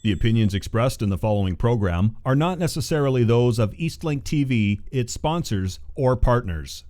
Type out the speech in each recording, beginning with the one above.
The opinions expressed in the following program are not necessarily those of Eastlink TV, its sponsors, or partners.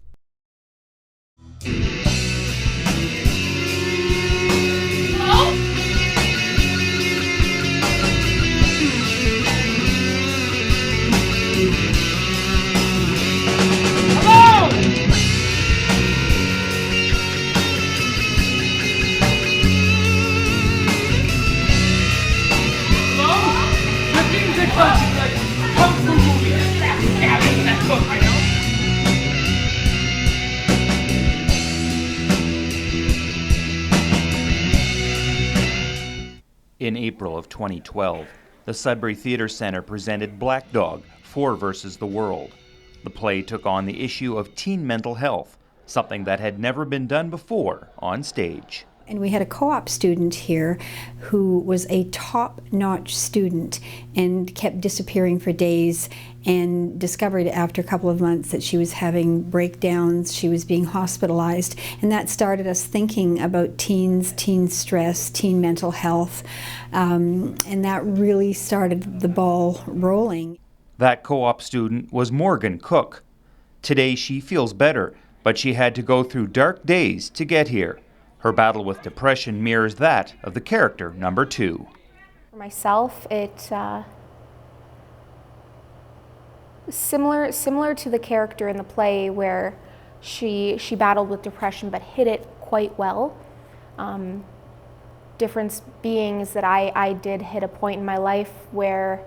In April of 2012, the Sudbury Theatre Centre presented Black Dog, 4 versus the World. The play took on the issue of teen mental health, something that had never been done before on stage. And we had a co-op student here who was a top-notch student and kept disappearing for days, and discovered after a couple of months that she was having breakdowns, she was being hospitalized, and that started us thinking about teens, teen stress, teen mental health, and that really started the ball rolling. That co-op student was Morgan Cook. Today she feels better, but she had to go through dark days to get here. Her battle with depression mirrors that of the character number 2. For myself, it similar to the character in the play where she battled with depression but hid it quite well. Difference being is that I did hit a point in my life where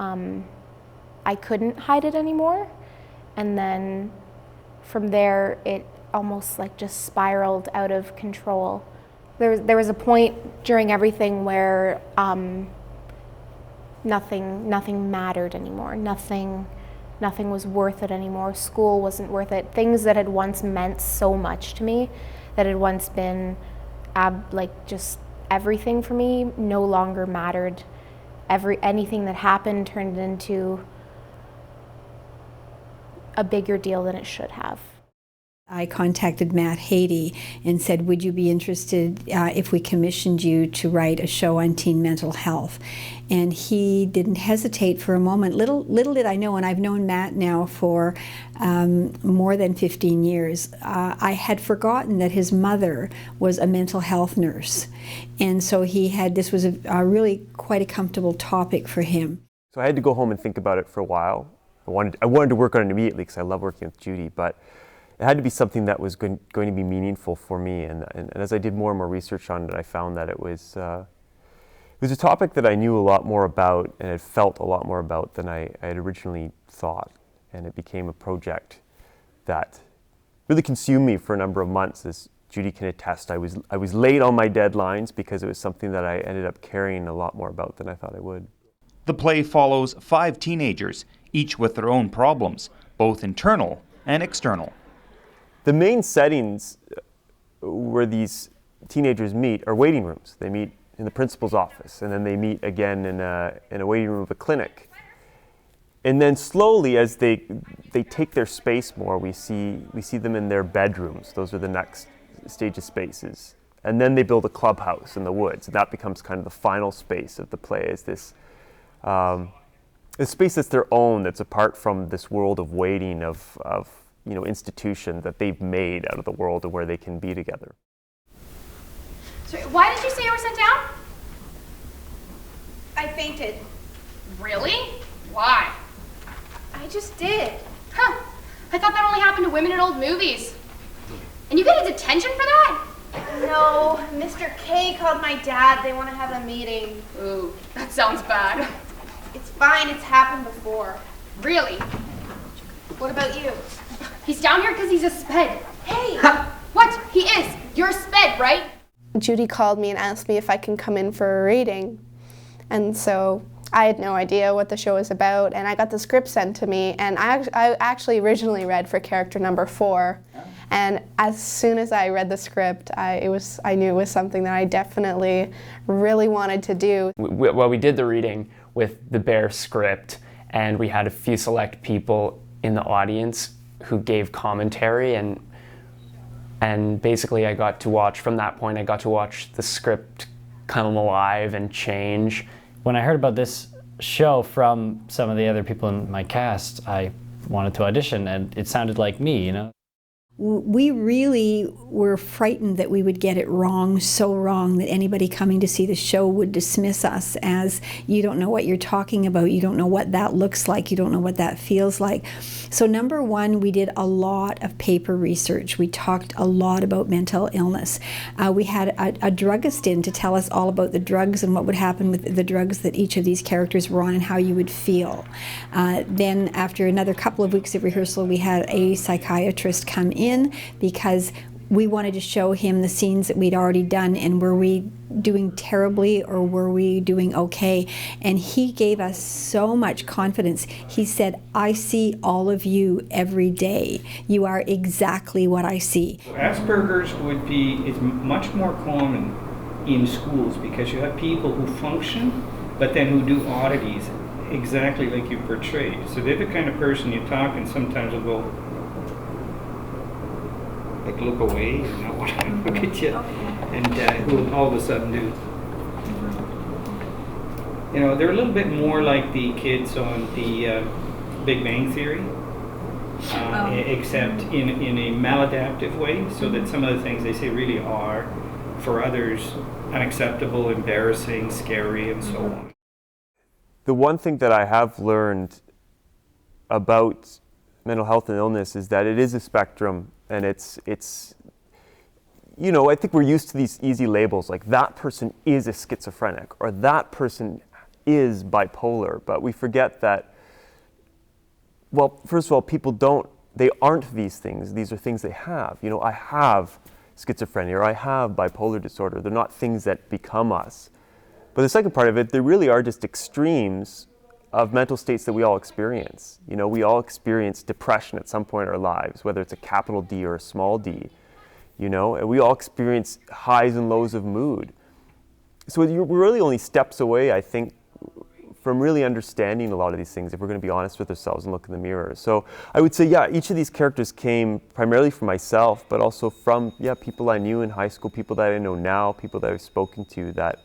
I couldn't hide it anymore, and then from there it almost like just spiraled out of control. There was a point during everything where nothing mattered anymore. Nothing was worth it anymore. School wasn't worth it. Things that had once meant so much to me, that had once been just everything for me, no longer mattered. Anything that happened turned into a bigger deal than it should have. I contacted Matt Haiti and said, would you be interested if we commissioned you to write a show on teen mental health? And he didn't hesitate for a moment. Little did I know, and I've known Matt now for more than 15 years, I had forgotten that his mother was a mental health nurse. And so this was a really quite a comfortable topic for him. So I had to go home and think about it for a while. I wanted to work on it immediately because I love working with Judy, but it had to be something that was going to be meaningful for me, and as I did more and more research on it, I found that it was a topic that I knew a lot more about and had felt a lot more about than I had originally thought, and it became a project that really consumed me for a number of months. As Judy can attest, I was late on my deadlines because it was something that I ended up caring a lot more about than I thought I would. The play follows 5 teenagers, each with their own problems, both internal and external. The main settings where these teenagers meet are waiting rooms. They meet in the principal's office, and then they meet again in a waiting room of a clinic. And then slowly, as they take their space more, we see them in their bedrooms. Those are the next stage of spaces. And then they build a clubhouse in the woods. And that becomes kind of the final space of the play, is this a space that's their own, that's apart from this world of waiting, of institution that they've made out of the world of where they can be together. So why did you say you were sent down? I fainted. Really? Why? I just did. Huh. I thought that only happened to women in old movies. And you get a detention for that? No, Mr. K called my dad. They want to have a meeting. Ooh, that sounds bad. It's fine. It's happened before. Really? What about you? He's down here because he's a sped. Hey! What? He is. You're a sped, right? Judy called me and asked me if I can come in for a reading. And so I had no idea what the show was about, and I got the script sent to me, and I actually originally read for character number 4. And as soon as I read the script, I knew it was something that I definitely really wanted to do. We did the reading with the bare script, and we had a few select people in the audience who gave commentary, and basically I got to watch, from that point I got to watch the script come alive and change When I heard about this show from some of the other people in my cast, I wanted to audition, and it sounded like me, you know. We really were frightened that we would get it wrong, so wrong that anybody coming to see the show would dismiss us as, you don't know what you're talking about, you don't know what that looks like, you don't know what that feels like. So number one, we did a lot of paper research. We talked a lot about mental illness. We had a druggist in to tell us all about the drugs and what would happen with the drugs that each of these characters were on and how you would feel. Then after another couple of weeks of rehearsal, we had a psychiatrist come in because we wanted to show him the scenes that we'd already done, and were we doing terribly or were we doing okay? And he gave us so much confidence. He said, I see all of you every day. You are exactly what I see. Asperger's is much more common in schools because you have people who function but then who do oddities exactly like you portrayed. So they're the kind of person you talk and sometimes will go, like, look away and not want to look at you, and who will all of a sudden do. You know, they're a little bit more like the kids on the Big Bang Theory, except in a maladaptive way, so that some of the things they say really are, for others, unacceptable, embarrassing, scary, and so on. The one thing that I have learned about mental health and illness is that it is a spectrum, and it's you know, I think we're used to these easy labels, like that person is a schizophrenic or that person is bipolar, but we forget that, well, first of all, they aren't these things. These are things they have. You know, I have schizophrenia or I have bipolar disorder. They're not things that become us. But the second part of it, they really are just extremes of mental states that we all experience. You know, we all experience depression at some point in our lives, whether it's a capital D or a small d, you know, and we all experience highs and lows of mood. So we're really only steps away, I think, from really understanding a lot of these things if we're going to be honest with ourselves and look in the mirror. So I would say, yeah, each of these characters came primarily from myself, but also from, people I knew in high school, people that I know now, people that I've spoken to, that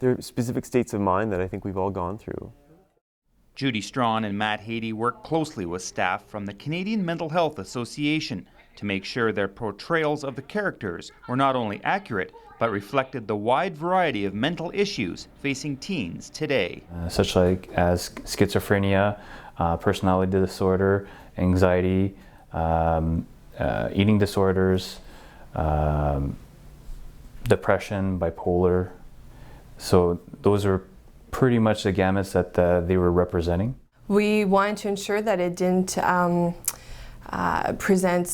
there are specific states of mind that I think we've all gone through. Judy Strawn and Matt Haiti worked closely with staff from the Canadian Mental Health Association to make sure their portrayals of the characters were not only accurate, but reflected the wide variety of mental issues facing teens today. Such like as schizophrenia, personality disorder, anxiety, eating disorders, depression, bipolar. So those are pretty much the gamuts that they were representing. We wanted to ensure that it didn't present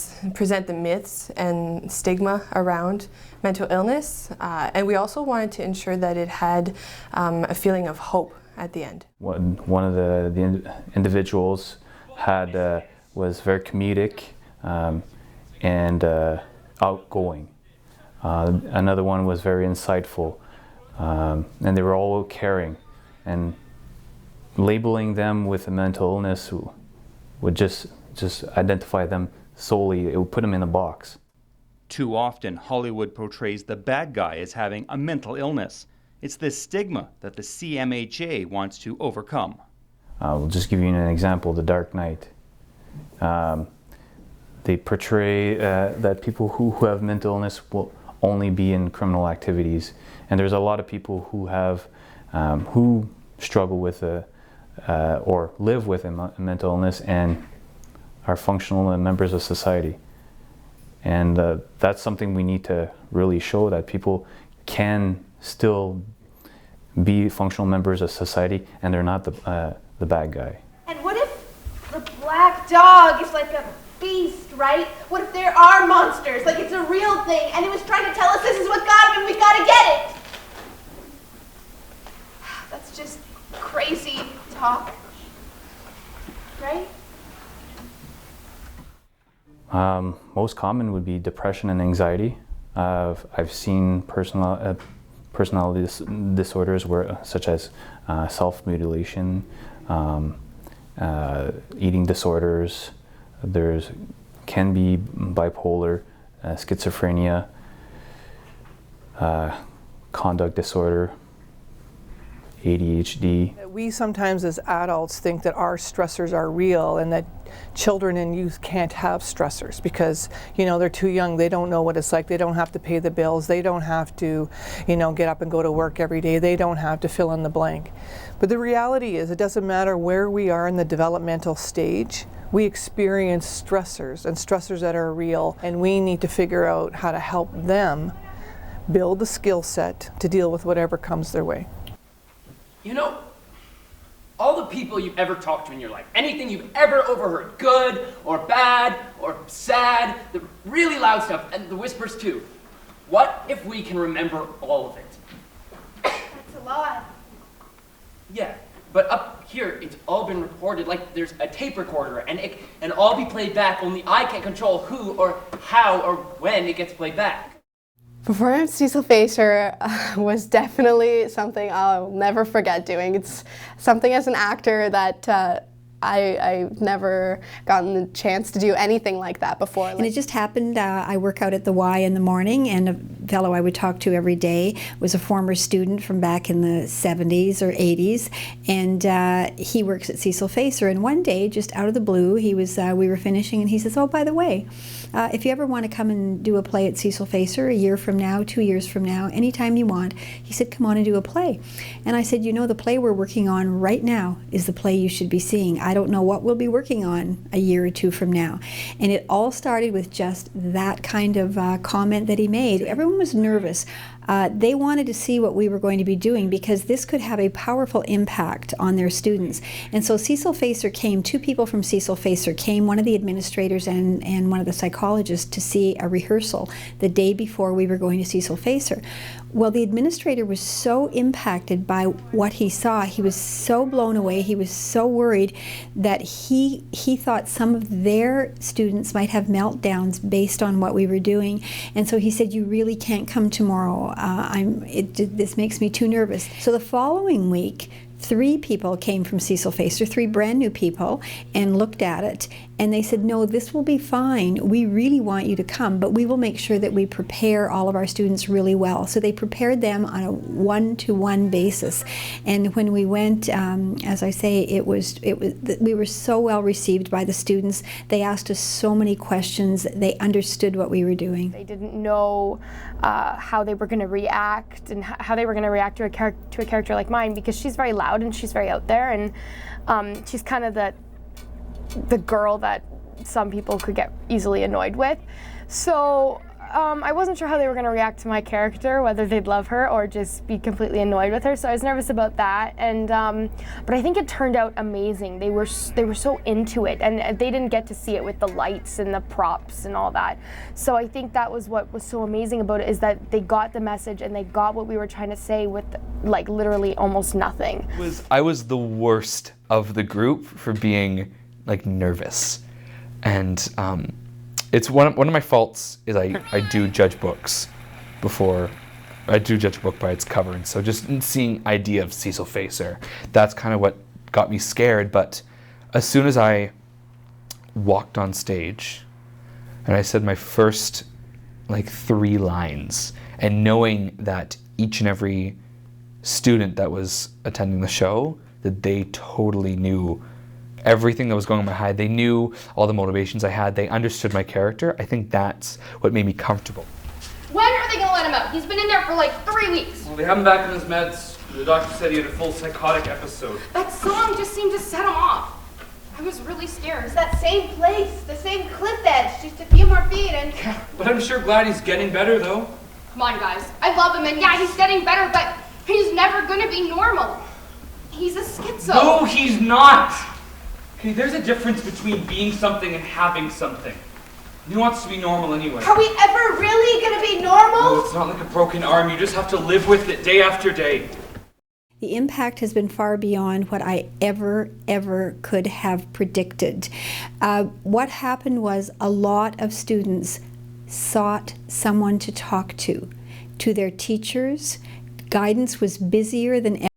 the myths and stigma around mental illness, and we also wanted to ensure that it had a feeling of hope at the end. One of the individuals was very comedic and outgoing. Another one was very insightful, and they were all caring. And labeling them with a mental illness would just identify them solely. It would put them in a box. Too often, Hollywood portrays the bad guy as having a mental illness. It's this stigma that the CMHA wants to overcome. We'll just give you an example, The Dark Knight. They portray that people who have mental illness will only be in criminal activities. And there's a lot of people who have, who struggle with or live with a mental illness and are functional members of society. And that's something we need to really show, that people can still be functional members of society and they're not the bad guy. And what if the black dog is like a beast, right? What if there are monsters, like it's a real thing, and it was trying to tell us this is what got him and we gotta get it? That's just crazy talk, right? Most common would be depression and anxiety. I've seen personality disorders such as self-mutilation, eating disorders. Can be bipolar, schizophrenia, conduct disorder, ADHD. We sometimes as adults think that our stressors are real and that children and youth can't have stressors because, you know, they're too young, they don't know what it's like, they don't have to pay the bills, they don't have to, you know, get up and go to work every day, they don't have to fill in the blank. But the reality is it doesn't matter where we are in the developmental stage, we experience stressors and stressors that are real, and we need to figure out how to help them build the skill set to deal with whatever comes their way. You know, all the people you've ever talked to in your life, anything you've ever overheard, good or bad or sad, the really loud stuff and the whispers too. What if we can remember all of it? That's a lot. Yeah, but up here it's all been recorded like there's a tape recorder and it can all be played back, only I can't control who or how or when it gets played back. Performing Cecil Facer was definitely something I'll never forget doing. It's something as an actor that I've never gotten the chance to do anything like that before. And it just happened, I work out at the Y in the morning, and a fellow I would talk to every day was a former student from back in the 70s or 80s, and he works at Cecil Facer. And one day, just out of the blue, we were finishing, and he says, "Oh, by the way, if you ever want to come and do a play at Cecil Facer a year from now, 2 years from now, anytime you want," he said, "come on and do a play." And I said, "You know, the play we're working on right now is the play you should be seeing. I don't know what we'll be working on a year or two from now." And it all started with just that kind of comment that he made. Everyone was nervous. They wanted to see what we were going to be doing because this could have a powerful impact on their students. And so Cecil Facer came, 2 people from Cecil Facer came, one of the administrators and one of the psychologists, to see a rehearsal the day before we were going to Cecil Facer. Well, the administrator was so impacted by what he saw, he was so blown away, he was so worried that he thought some of their students might have meltdowns based on what we were doing. And so he said, "You really can't come tomorrow. This makes me too nervous." So the following week, 3 people came from Cecil Facer, 3 brand new people, and looked at it, and they said, "No, this will be fine. We really want you to come, but we will make sure that we prepare all of our students really well." So they prepared them on a 1-to-1 basis, and when we went, as I say, we were so well received by the students. They asked us so many questions. They understood what we were doing. They didn't know how they were going to react and how they were going to react to a character like mine, because she's very loud and she's very out there, and she's kind of the girl that some people could get easily annoyed with. So I wasn't sure how they were going to react to my character, whether they'd love her or just be completely annoyed with her. So I was nervous about that, and but I think it turned out amazing. They were so into it, and they didn't get to see it with the lights and the props and all that. So I think that was what was so amazing about it, is that they got the message and they got what we were trying to say with like literally almost nothing. I was the worst of the group for being like nervous, and it's one of my faults is I do judge books before I do judge a book by its cover, and so just seeing idea of Cecil Facer, that's kind of what got me scared. But as soon as I walked on stage and I said my first like 3 lines, and knowing that each and every student that was attending the show, that they totally knew everything that was going on in my head. They knew all the motivations I had. They understood my character. I think that's what made me comfortable. When are they gonna let him out? He's been in there for like 3 weeks. Well, they have him back on his meds. The doctor said he had a full psychotic episode. That song just seemed to set him off. I was really scared. It's that same place, the same cliff edge, just a few more feet and... Yeah, but I'm sure glad he's getting better, though. Come on, guys. I love him, and yeah, he's getting better, but he's never gonna be normal. He's a schizo. No, he's not! Okay, there's a difference between being something and having something. He wants to be normal anyway. Are we ever really gonna be normal? No, it's not like a broken arm. You just have to live with it day after day. The impact has been far beyond what I ever could have predicted. What happened was a lot of students sought someone to talk to their teachers. Guidance was busier than ever.